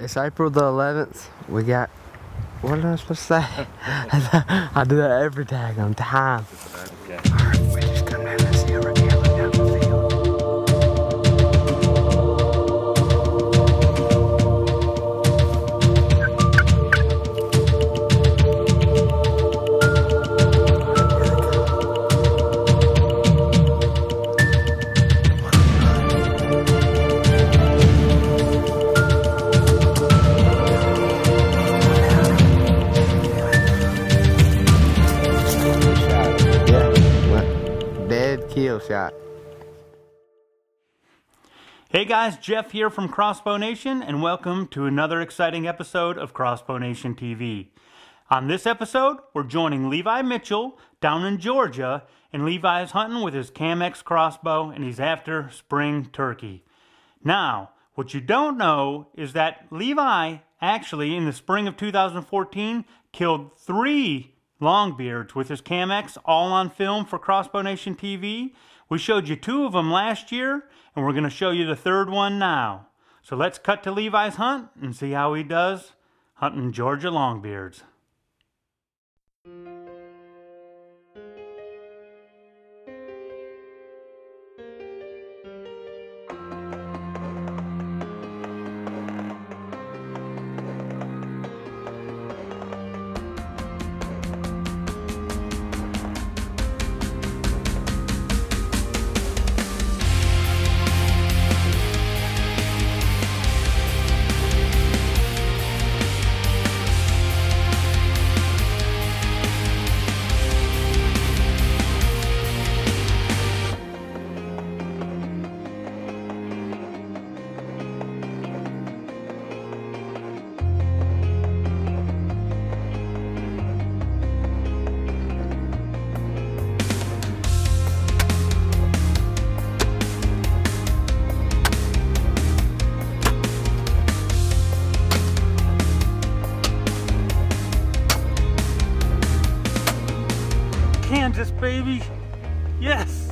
It's April the 11th. We got, what am I supposed to say? I do that every tag on time. Okay. Alright, we just come down this hill right here, look down the field. Kill shot. Hey guys, Jeff here from Crossbow Nation, and welcome to another exciting episode of Crossbow Nation TV. On this episode, we're joining Levi Mitchell down in Georgia, and Levi is hunting with his Cam-X crossbow, and he's after spring turkey. Now, what you don't know is that Levi actually, in the spring of 2014, killed 3 longbeards with his Cam-X, all on film for Crossbow Nation TV. We showed you 2 of them last year, and we're going to show you the 3rd one now. So let's cut to Levi's hunt and see how he does hunting Georgia longbeards. Kansas, baby! Yes!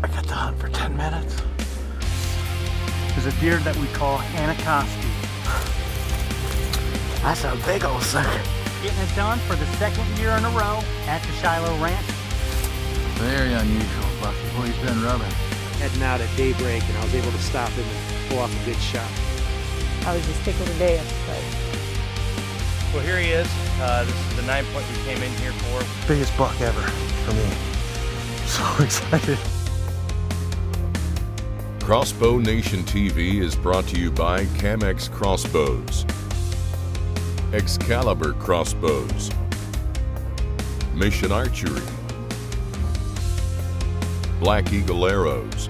I got the hunt for 10 minutes. There's a deer that we call Anacostia. That's a big old sucker. Getting it done for the 2nd year in a row at the Shiloh Ranch. Very unusual, Bucky. Well, he's been rubbing. Heading out at daybreak, and I was able to stop him and pull off a good shot. I was just tickled to death. Well, here he is. This is the 9 point we came in here for. Biggest buck ever for me. So excited. Crossbow Nation TV is brought to you by Cam-X Crossbows, Excalibur Crossbows, Mission Archery, Black Eagle Arrows,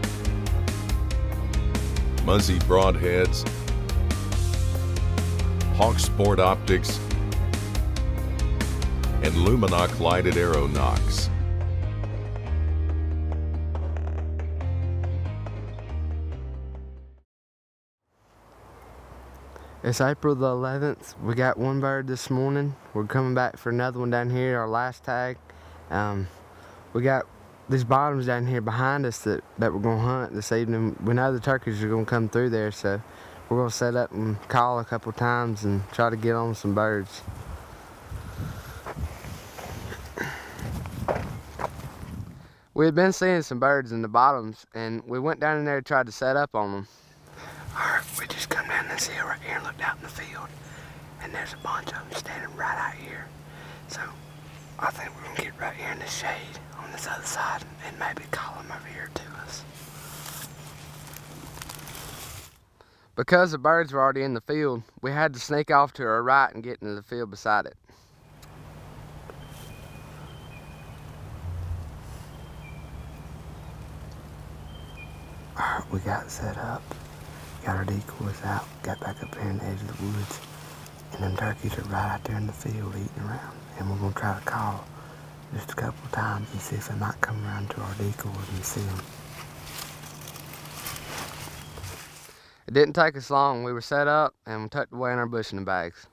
Muzzy Broadheads, Hawk Sport Optics, and Luminoc Lighted Arrow Nocks. It's April the 11th. We got 1 bird this morning. We're coming back for another one down here, our last tag. We got these bottoms down here behind us that we're going to hunt this evening. We know the turkeys are going to come through there, so we're going to set up and call a couple times and try to get on some birds. We had been seeing some birds in the bottoms, and we went down in there and tried to set up on them. Alright, we just come down this hill right here and looked out in the field, and there's a bunch of them standing right out here. So I think we're going to get right here in the shade on this other side and maybe call them over here to us. Because the birds were already in the field, we had to sneak off to our right and get into the field beside it. Alright, we got it set up. Got our decoys out, got back up here in the edge of the woods, and them turkeys are right out there in the field eating around. And we're going to try to call just a couple of times and see if they might come around to our decoys and see them. It didn't take us long. We were set up and we tucked away in our bushing bags.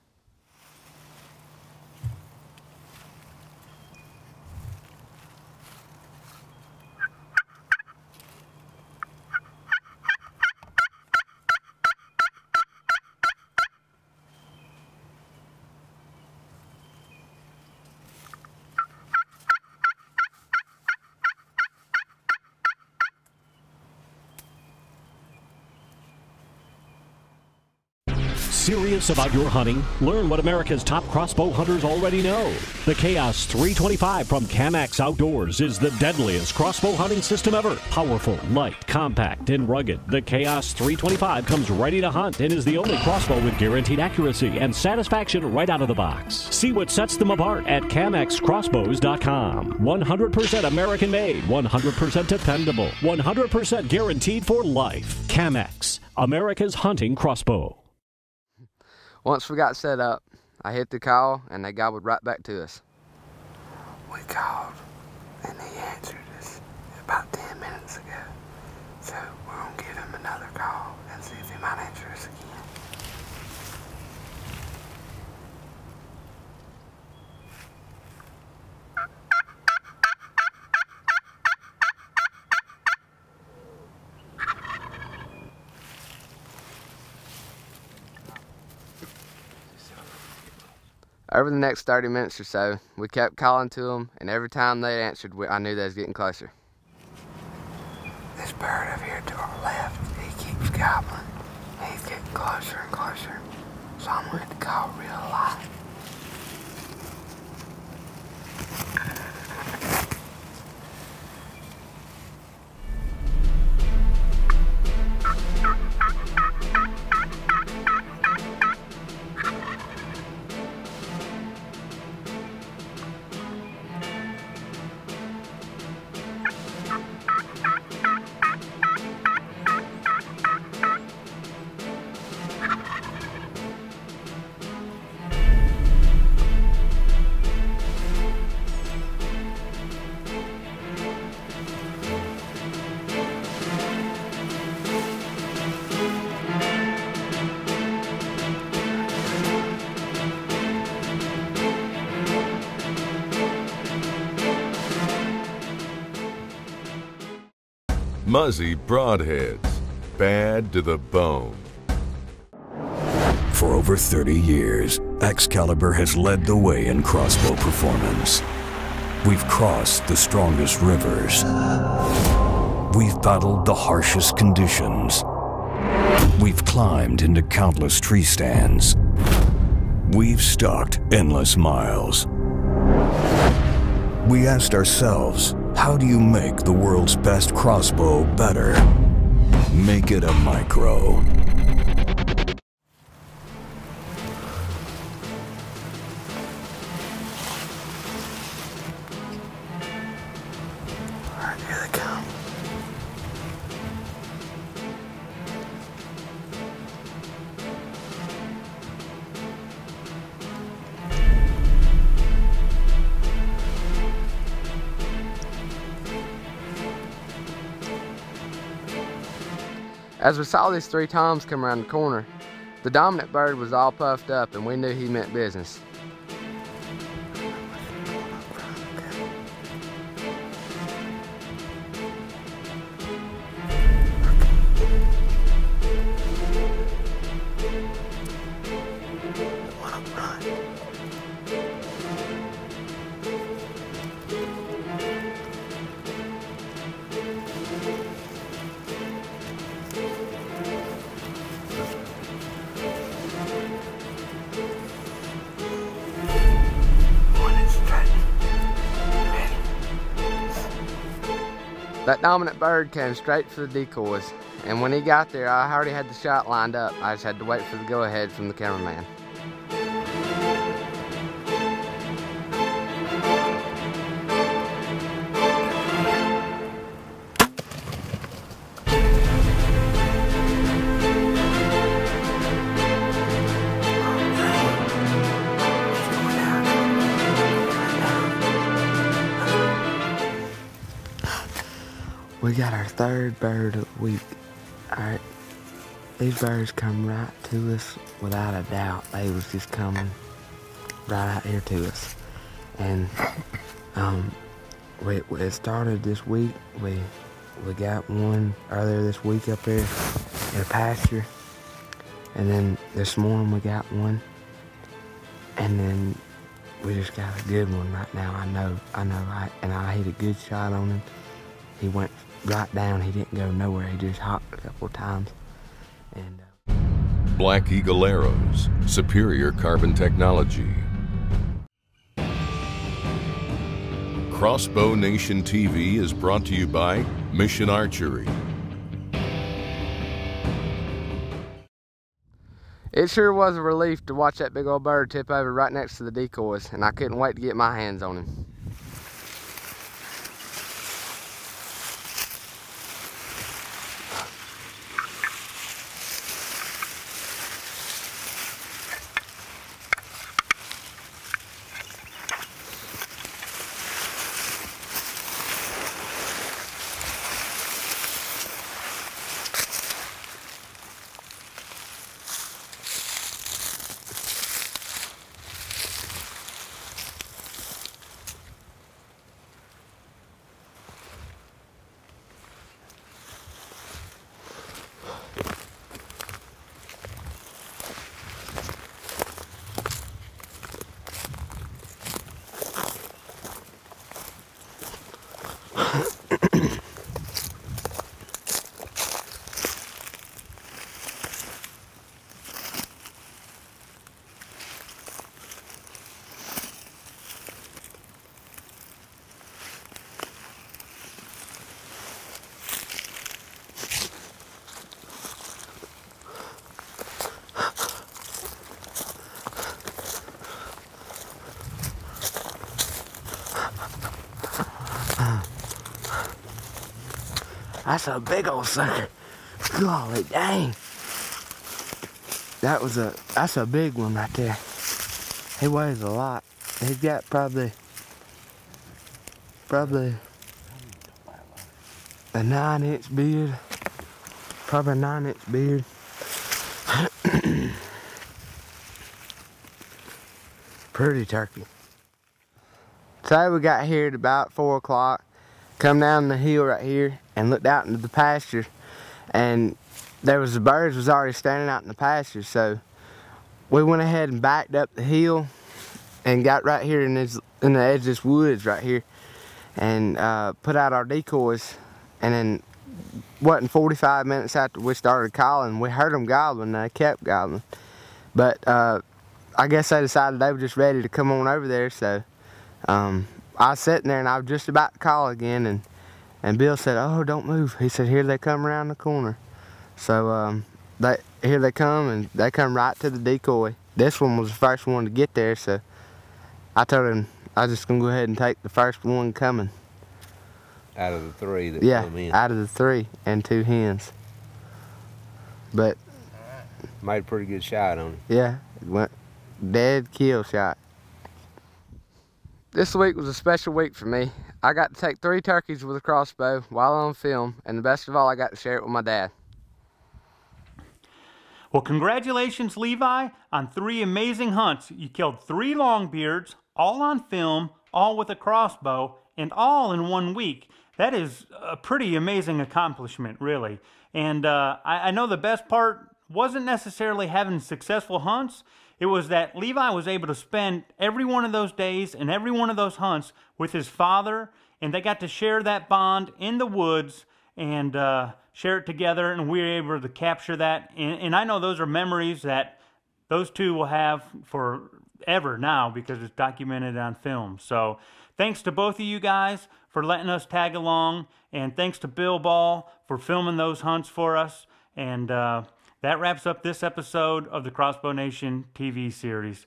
Serious about your hunting? Learn what America's top crossbow hunters already know. The Chaos 325 from CAMX Outdoors is the deadliest crossbow hunting system ever. Powerful, light, compact, and rugged, the Chaos 325 comes ready to hunt and is the only crossbow with guaranteed accuracy and satisfaction right out of the box. See what sets them apart at CAMXCrossbows.com. 100% American made, 100% dependable, 100% guaranteed for life. CAMX, America's hunting crossbow. Once we got set up, I hit the call and they gobbled right back to us. We called and he answered us about 10 minutes ago. So we're going to give him another call and see if he might answer us again. Over the next 30 minutes or so, we kept calling to them, and every time they answered, I knew they was getting closer. This bird over here to our left, he keeps gobbling. He's getting closer and closer, so I'm going to call real loud. Muzzy broadheads, bad to the bone. For over 30 years, Excalibur has led the way in crossbow performance. We've crossed the strongest rivers. We've battled the harshest conditions. We've climbed into countless tree stands. We've stalked endless miles. We asked ourselves, how do you make the world's best crossbow better? Make it a micro. Alright, here they come. As we saw these three toms come around the corner, the dominant bird was all puffed up and we knew he meant business. That dominant bird came straight for the decoys, and when he got there, I already had the shot lined up. I just had to wait for the go-ahead from the cameraman. We got our third bird of the week. Alright, these birds come right to us without a doubt. They was just coming right out here to us. And it started this week. We got one earlier this week up there in a pasture. And then this morning we got one. And then we just got a good one right now. I know, and I hit a good shot on him. He went right down. He didn't go nowhere. He just hopped a couple of times. And Black Eagle arrows, superior carbon technology. Crossbow Nation TV is brought to you by Mission Archery. It sure was a relief to watch that big old bird tip over right next to the decoys, and I couldn't wait to get my hands on him. That's a big old sucker. Golly dang. That's a big one right there. He weighs a lot. He's got probably a 9-inch beard. Probably a 9-inch beard. Pretty turkey. Today we got here at about 4 o'clock. Come down the hill right here and looked out into the pasture, and there was the birds was already standing out in the pasture, so we went ahead and backed up the hill and got right here in the edge of this woods right here and put out our decoys, and then wasn't 45 minutes after we started calling, we heard them gobbling, and they kept gobbling, but I guess they decided they were just ready to come on over there, so I was sitting there and I was just about to call again, and Bill said, "Oh, don't move." He said, "Here they come around the corner." So here they come, and they come right to the decoy. This one was the first one to get there, so I told him I was just gonna go ahead and take the first one coming. Out of the 3 that yeah, come in. Out of the 3 and 2 hens. But made a pretty good shot on him. Yeah, it went dead kill shot. This week was a special week for me. I got to take 3 turkeys with a crossbow while on film, and the best of all, I got to share it with my dad. Well, congratulations, Levi, on 3 amazing hunts. You killed 3 longbeards, all on film, all with a crossbow, and all in 1 week. That is a pretty amazing accomplishment, really. And I know the best part wasn't necessarily having successful hunts. It was that Levi was able to spend every one of those days and every one of those hunts with his father, and they got to share that bond in the woods and share it together, and we were able to capture that. And I know those are memories that those 2 will have forever now because it's documented on film. So thanks to both of you guys for letting us tag along, and thanks to Bill Ball for filming those hunts for us. And that wraps up this episode of the Crossbow Nation TV series.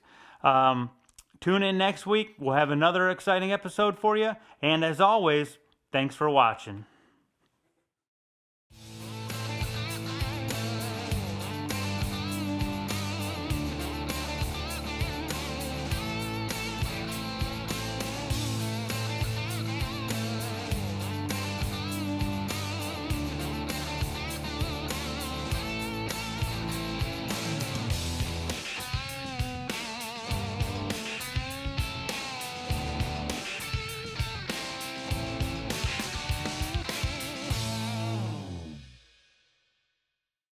Tune in next week. We'll have another exciting episode for you. And as always, thanks for watching.